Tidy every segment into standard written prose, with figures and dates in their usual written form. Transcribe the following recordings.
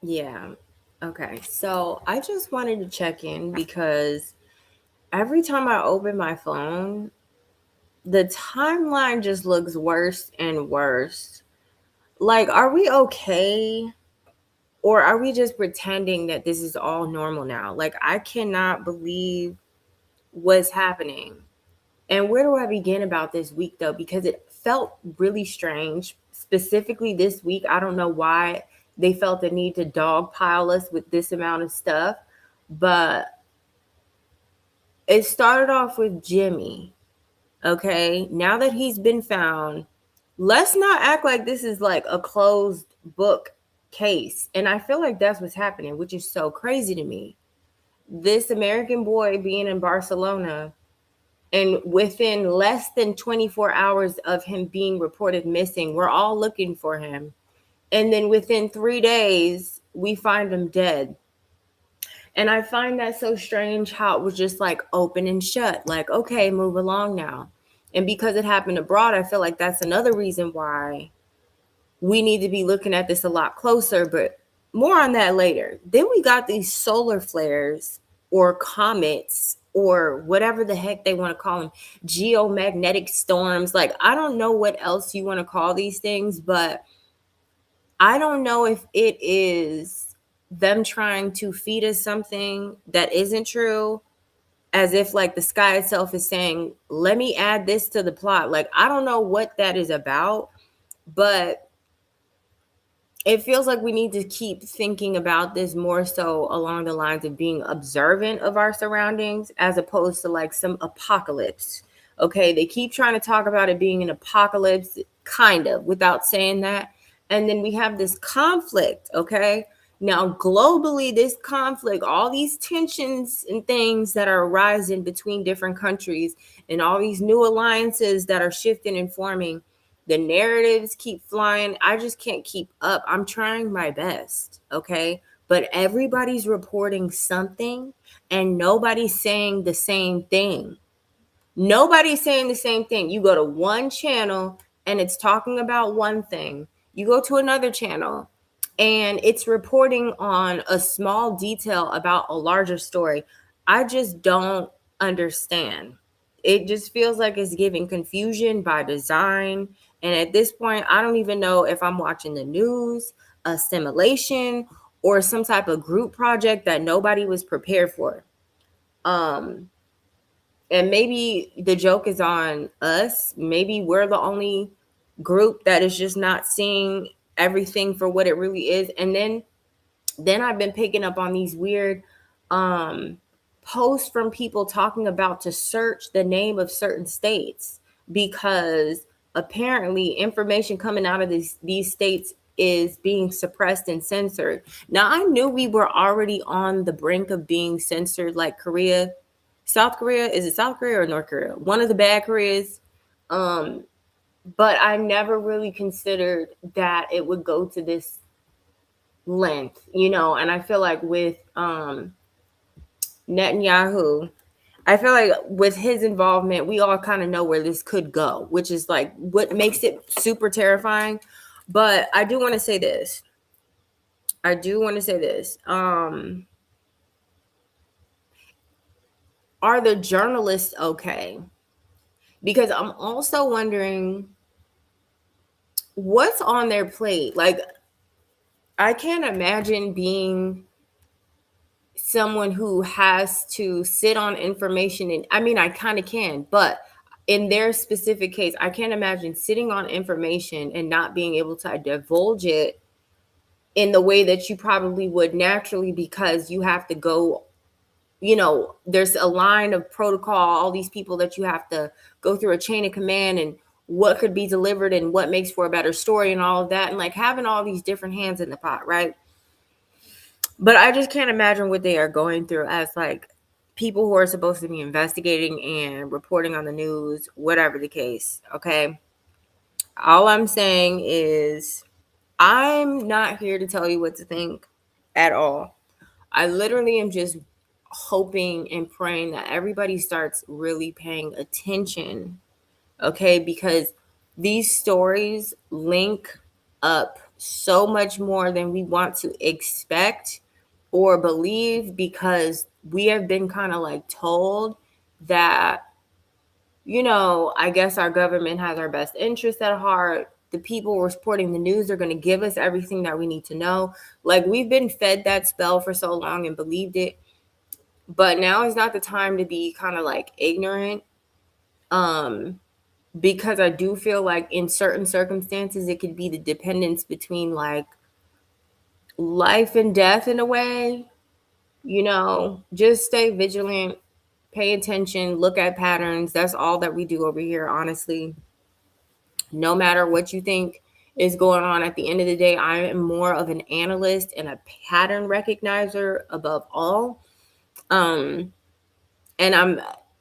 Yeah. Okay. So I just wanted to check in because every time I open my phone, the timeline just looks worse and worse. Like, are we okay? Or are we just pretending that this is all normal now? Like, I cannot believe what's happening. And where do I begin about this week though? Because it felt really strange. Specifically this week, I don't know why they felt the need to dogpile us with this amount of stuff, but it started off with Jimmy. Okay, now that he's been found, let's not act like this is like a closed book case. And I feel like that's what's happening, which is so crazy to me. This American boy being in Barcelona, and within less than 24 hours of him being reported missing, we're all looking for him. And then within 3 days, we find him dead. And I find that so strange how it was just like open and shut, like, okay, move along now. And because it happened abroad, I feel like that's another reason why we need to be looking at this a lot closer, but more on that later. Then we got these solar flares or comets or whatever the heck they want to call them, geomagnetic storms. Like, I don't know what else you want to call these things, but I don't know if it is them trying to feed us something that isn't true, as if like the sky itself is saying, let me add this to the plot. Like, I don't know what that is about, but it feels like we need to keep thinking about this more so along the lines of being observant of our surroundings as opposed to like some apocalypse. Okay, they keep trying to talk about it being an apocalypse, kind of, without saying that. And then we have this conflict, okay? Now, globally, this conflict, all these tensions and things that are arising between different countries and all these new alliances that are shifting and forming, the narratives keep flying. I just can't keep up. I'm trying my best, okay? But everybody's reporting something and nobody's saying the same thing. Nobody's saying the same thing. You go to one channel and it's talking about one thing. You go to another channel and it's reporting on a small detail about a larger story. I just don't understand. It just feels like it's giving confusion by design. And at this point, I don't even know if I'm watching the news, a simulation, or some type of group project that nobody was prepared for. Um, and maybe the joke is on us. Maybe we're the only group that is just not seeing everything for what it really is. And then I've been picking up on these weird um posts from people talking about to search the name of certain states because apparently information coming out of these states is being suppressed and censored. Now I knew we were already on the brink of being censored, like Korea, South Korea. Is it South Korea or North Korea? One of the bad Koreas. Um, but I never really considered that it would go to this length, and I feel like with Netanyahu, I feel like with his involvement, we all kind of know where this could go, which is like what makes it super terrifying. But I do want to say this. I do want to say this. Are the journalists okay? Because I'm also wondering what's on their plate. Like, I can't imagine being someone who has to sit on information, and I mean I kind of can, but in their specific case I can't imagine sitting on information and not being able to divulge it in the way that you probably would naturally, because you have to go, there's a line of protocol, all these people that you have to go through a chain of command, and what could be delivered and what makes for a better story and all of that, and like having all these different hands in the pot, right? But I just can't imagine what they are going through as like people who are supposed to be investigating and reporting on the news, whatever the case. Okay. All I'm saying is I'm not here to tell you what to think at all. I literally am just hoping and praying that everybody starts really paying attention. Okay. Because these stories link up so much more than we want to expect or believe, because we have been kind of like told that, I guess our government has our best interest at heart. The people reporting the news are going to give us everything that we need to know. Like, we've been fed that spell for so long and believed it. But now is not the time to be kind of like ignorant. Because I do feel like in certain circumstances, it could be the dependence between like life and death in a way. Just stay vigilant, pay attention, look at patterns. That's all that we do over here, honestly. No matter what you think is going on, at the end of the day, I am more of an analyst and a pattern recognizer above all. And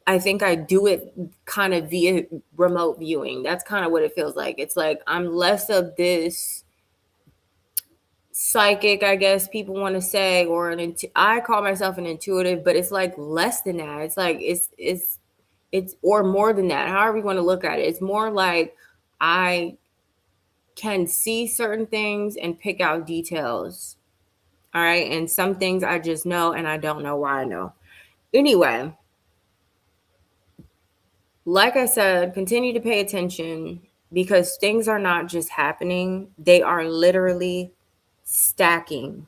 I think I do it kind of via remote viewing. That's kind of what it feels like. It's like I'm less of this psychic, I guess people want to say, or I call myself an intuitive, but it's like less than that. It's like it's or more than that. However you want to look at it. It's more like I can see certain things and pick out details. All right. And some things I just know and I don't know why I know. Anyway, like I said, continue to pay attention, because things are not just happening, they are literally stacking.